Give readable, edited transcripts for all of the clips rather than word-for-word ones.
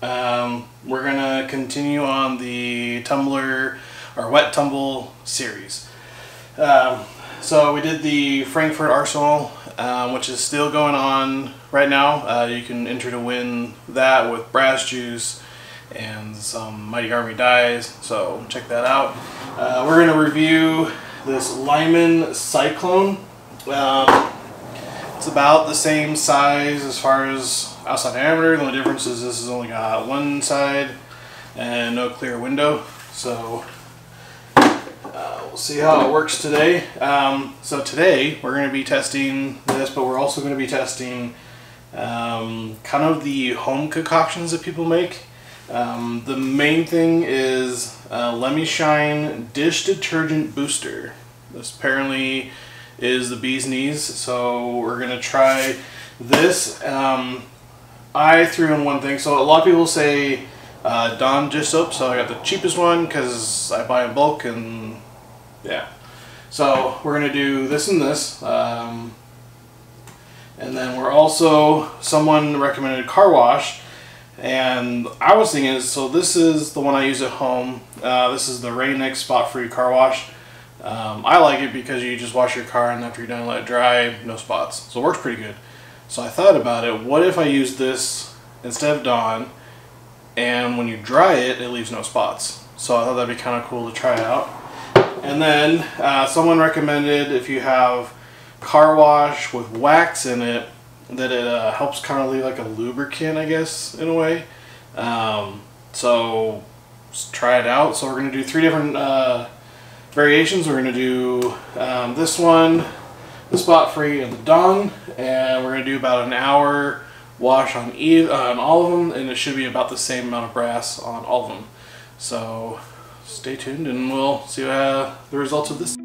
We're gonna continue on the Tumbler, or Wet Tumble series. So we did the Frankfurt Arsenal, which is still going on right now. You can enter to win that with brass juice and some Mighty Army dies, so check that out. We're gonna review this Lyman Cyclone. It's about the same size as far as outside diameter. The only difference is this has only got one side and no clear window. So we'll see how it works today. So today we're going to be testing this, but we're also going to be testing kind of the home concoctions that people make. The main thing is Lyman Cyclone Dish Detergent Booster. This apparently is the bee's knees, so we're gonna try this. I threw in one thing, so a lot of people say Dawn dish soap, so I got the cheapest one because I buy in bulk, and yeah. So we're gonna do this and this, and then we're also, someone recommended car wash, and I was thinking, so this is the one I use at home. This is the Rain-X spot-free car wash. I like it because you just wash your car and after you're done let it dry, no spots. So it works pretty good. So I thought about it, what if I use this instead of Dawn, and when you dry it, it leaves no spots. So I thought that'd be kind of cool to try out. And then someone recommended if you have car wash with wax in it, that it helps kind of leave like a lubricant, I guess, in a way. So let's try it out. So we're going to do 3 different variations. We're going to do this one, the spot free, and the Dawn, and we're going to do about an hour wash on all of them, and it should be about the same amount of brass on all of them. So stay tuned and we'll see the results of this.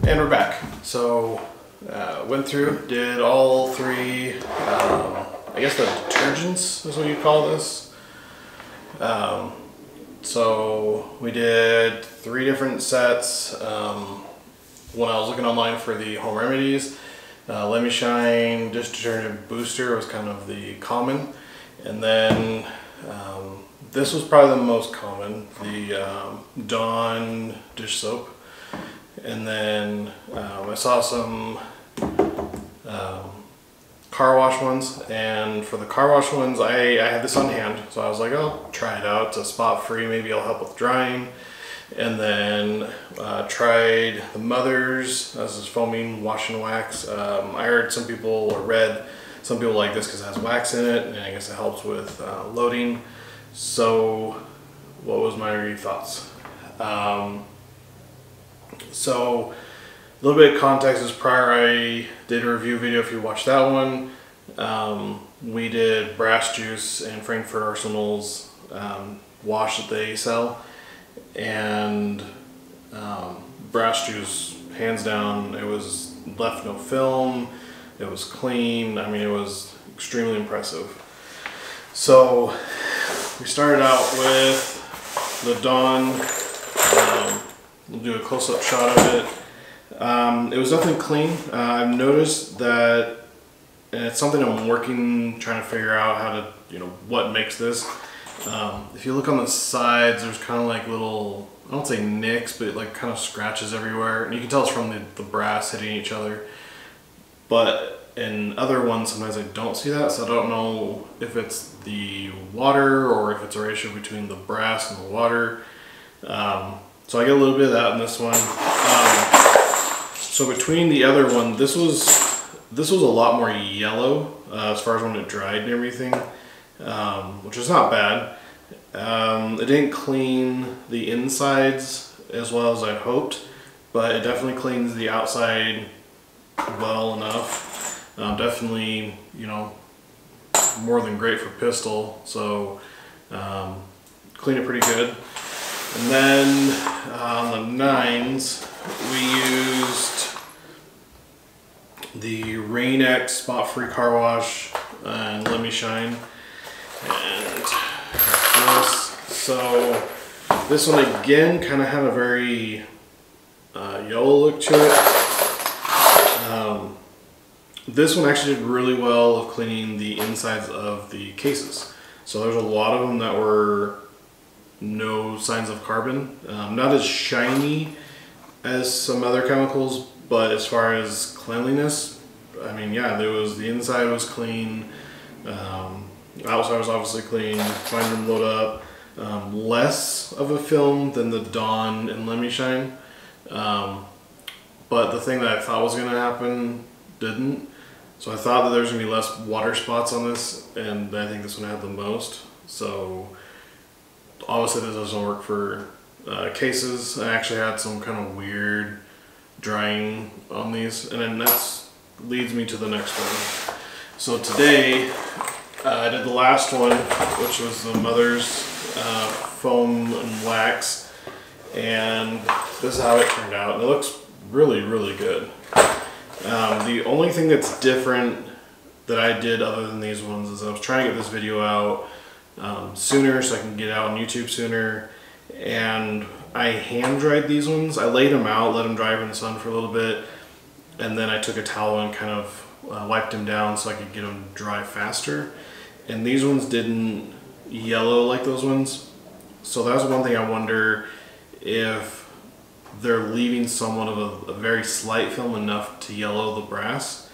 And we're back. So went through, did all 3, I guess the detergents is what you call this. So we did 3 different sets. When I was looking online for the home remedies, Lyman Cyclone Dish Detergent Booster was kind of the common. And then this was probably the most common, the Dawn dish soap. And then I saw some car wash ones, and for the car wash ones I had this on hand, so I was like, oh, try it out. It's a spot free, maybe it'll help with drying. And then tried the Mother's, this is foaming wash and wax. I heard some people, or read some people like this because it has wax in it, and I guess it helps with loading. So what was my thoughts? So a little bit of context is prior, I did a review video if you watched that one. We did brass juice and Frankfurt Arsenal's wash that they sell, and brass juice, hands down, it was left no film, it was clean. I mean, it was extremely impressive. So we started out with the Dawn. We'll do a close-up shot of it. It was definitely clean. I've noticed that, and it's something I'm trying to figure out how to, what makes this. If you look on the sides, there's kind of like little, I don't say nicks, but like kind of scratches everywhere. And you can tell it's from the brass hitting each other. But in other ones, sometimes I don't see that. So I don't know if it's the water or if it's a ratio between the brass and the water. So I get a little bit of that in this one. So between the other one, this was a lot more yellow as far as when it dried and everything, which is not bad. It didn't clean the insides as well as I hoped, but it definitely cleans the outside well enough. Definitely, you know, more than great for pistol. So clean it pretty good. And then on the 9s, we used the Rain X Spot Free Car Wash and Let Me Shine. And this, so this one again kind of had a very yellow look to it. This one actually did really well of cleaning the insides of the cases. So there's a lot of them that were no signs of carbon. Not as shiny as some other chemicals, but as far as cleanliness, I mean, yeah, the inside was clean, outside was obviously clean, fine room load up, less of a film than the Dawn and Let Me Shine, but the thing that I thought was going to happen didn't. So I thought that there was going to be less water spots on this, and I think this one had the most. So obviously this doesn't work for cases. I actually had some kind of weird drying on these, and then that leads me to the next one. So today I did the last one, which was the Mother's foam and wax, and this is how it turned out. And it looks really, really good. The only thing that's different that I did other than these ones is I was trying to get this video out sooner so I can get it out on YouTube sooner, and I hand dried these ones. I laid them out, let them dry in the sun for a little bit, and then I took a towel and kind of wiped them down so I could get them dry faster. And these ones didn't yellow like those ones, so that's one thing I wonder if they're leaving somewhat of a very slight film enough to yellow the brass.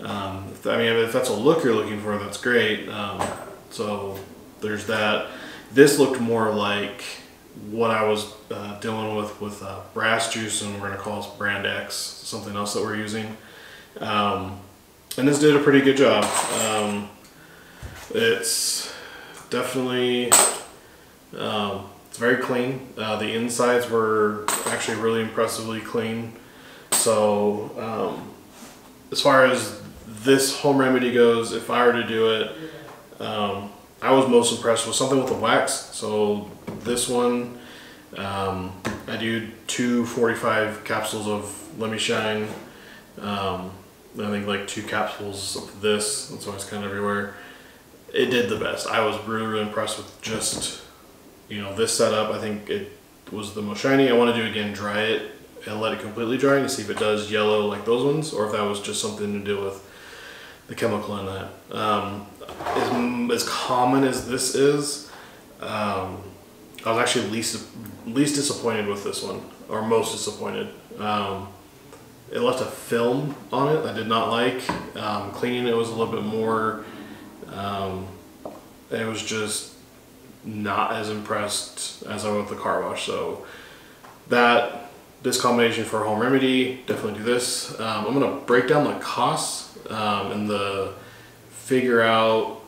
I mean, if that's a look you're looking for, that's great. So there's that. This looked more like what I was dealing with brass juice, and we're going to call this brand X, something else that we're using. And this did a pretty good job. It's definitely it's very clean. The insides were actually really impressively clean. So as far as this home remedy goes, if I were to do it, I was most impressed with something with the wax. So this one, I do 2 45 capsules of Let Me Shine. I think like 2 capsules of this. That's why it's kind of everywhere. It did the best. I was really, really impressed with just, you know, this setup. I think it was the most shiny. I want to do again, dry it and let it completely dry to see if it does yellow like those ones, or if that was just something to do with the chemical in that. As common as this is, I was actually least disappointed with this one, or most disappointed. It left a film on it I did not like. Cleaning it was a little bit more, it was just not as impressed as I was with the car wash. So this combination for a home remedy, definitely do this. I'm gonna break down the costs and figure out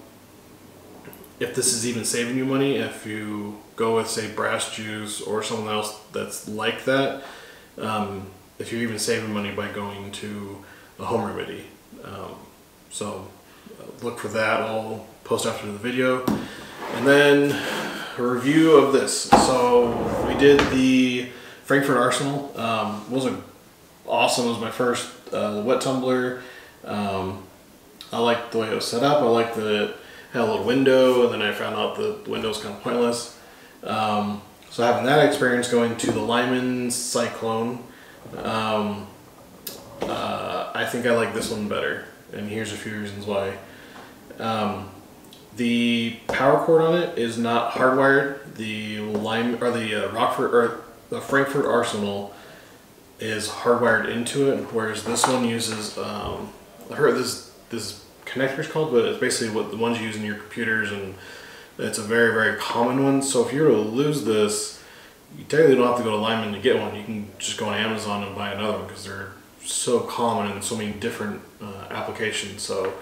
if this is even saving you money if you go with, say, brass juice or something else that's like that. If you're even saving money by going to a home remedy. So look for that. I'll post after the video. And then a review of this. So we did the Frankfurt Arsenal. It was awesome. It was my first wet tumbler. I liked the way it was set up. I liked that it had a little window, and then I found out the window was kind of pointless. So having that experience, going to the Lyman Cyclone, I think I like this one better, and here's a few reasons why. The power cord on it is not hardwired. The the Frankfurt Arsenal is hardwired into it, whereas this one uses I heard this connector is called, but it's basically what the ones you use in your computers, and it's a very, very common one. So if you were to lose this, you technically don't have to go to Lyman to get one. You can just go on Amazon and buy another one because they're so common in so many different applications. So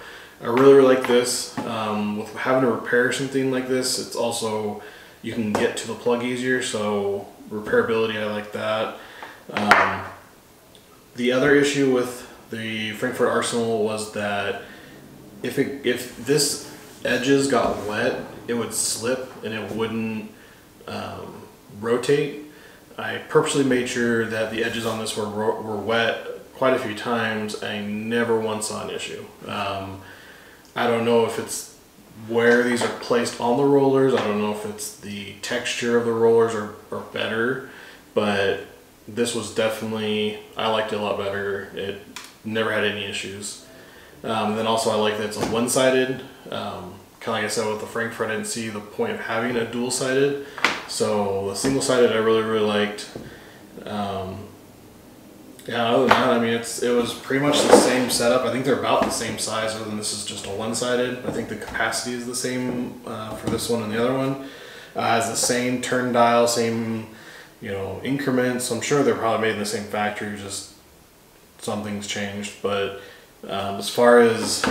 I really, really like this. With having to repair something like this, it's also, you can get to the plug easier, so repairability, I like that. The other issue with the Frankfurt Arsenal was that if this edges got wet, it would slip and it wouldn't rotate. I purposely made sure that the edges on this were wet quite a few times. I never once saw an issue. I don't know if it's where these are placed on the rollers. I don't know if it's the texture of the rollers are better, but this was definitely, I liked it a lot better. It never had any issues. Then also I like that it's a one-sided. Kind of like I said with the Frankfurt, I didn't see the point of having a dual-sided. So the single-sided I really, really liked. Yeah, other than that, I mean, it was pretty much the same setup. I think they're about the same size, other than this is just a one-sided. I think the capacity is the same for this one and the other one. Has the same turn dial, same, you know, increments. I'm sure they're probably made in the same factory, just something's changed. But as far as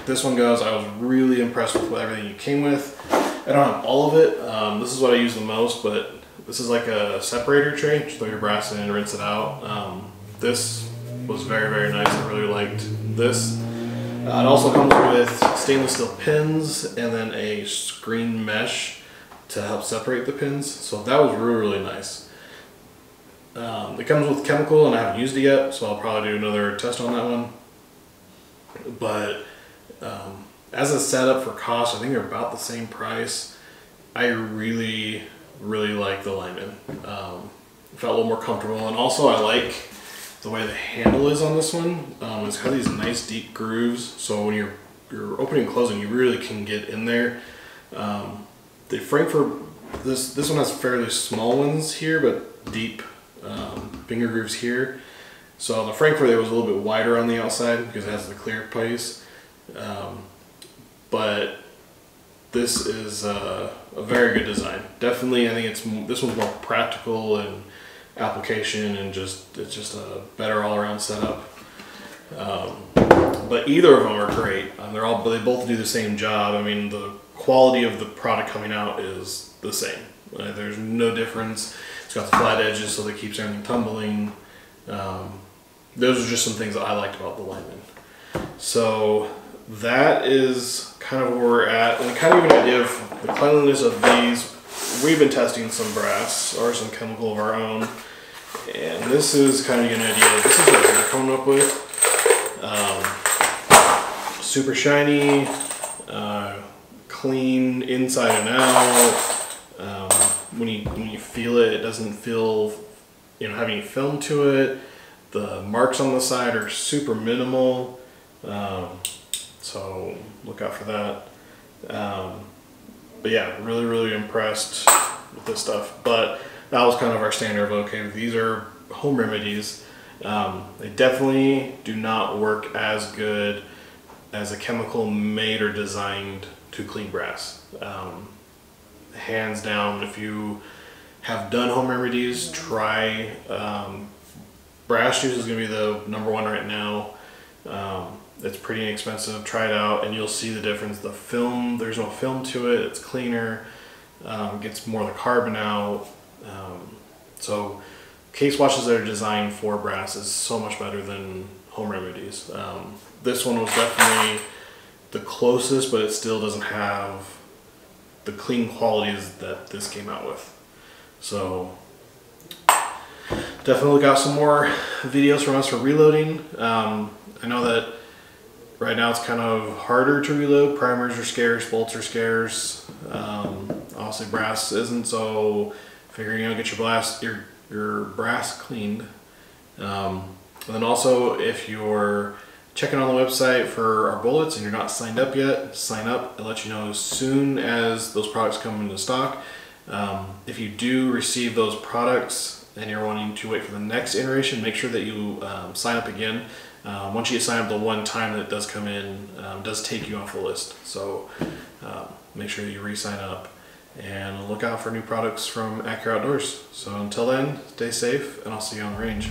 this one goes, I was really impressed with everything you came with. I don't have all of it. This is what I use the most, but this is like a separator tray. Just throw your brass in and rinse it out. This was very, very nice. I really liked this. It also comes with stainless steel pins and then a screen mesh to help separate the pins. So that was really, really nice. It comes with chemical and I haven't used it yet, so I'll probably do another test on that one. But as a setup for cost, I think they're about the same price. I really, really like the Lyman. Felt a little more comfortable, and also I like the way the handle is on this one. It's got these nice deep grooves, so when you're opening and closing, you really can get in there. The Frankfurt, this one has fairly small ones here, but deep finger grooves here. So on the Frankfurt, it was a little bit wider on the outside because it has the clear place. But this is a very good design. Definitely, I think this one's more practical and application, and it's just a better all-around setup. But either of them are great. They both do the same job. I mean, the quality of the product coming out is the same. There's no difference. It's got the flat edges, so that keeps everything tumbling. Those are just some things that I liked about the Lyman. So that is kind of where we're at, and kind of give an idea of the cleanliness of these. We've been testing some brass or some chemical of our own, and this is kind of an idea. This is what we're coming up with. Super shiny, clean inside and out. When you feel it, it doesn't feel, you know, having film to it. The marks on the side are super minimal, so look out for that. But yeah, really, really impressed with this stuff. But that was kind of our standard of, okay, these are home remedies. They definitely do not work as good as a chemical made or designed to clean brass. Hands down, if you have done home remedies, try brass juice is going to be the #1 right now. It's pretty inexpensive. Try it out and you'll see the difference. The film, there's no film to it. It's cleaner, gets more of the carbon out. So case washes that are designed for brass is so much better than home remedies. This one was definitely the closest, but it still doesn't have the clean qualities that this came out with. So definitely look out some more videos from us for reloading. I know that right now it's kind of harder to reload. Primers are scarce, bolts are scarce. Obviously brass isn't, so figuring out get your brass cleaned. And then also if you're checking on the website for our bullets and you're not signed up yet, sign up. It'll let you know as soon as those products come into stock. If you do receive those products and you're wanting to wait for the next iteration, make sure that you sign up again. Once you sign up the one time that it does come in, does take you off the list. So make sure you re-sign up and look out for new products from Accura Outdoors. So until then, stay safe and I'll see you on the range.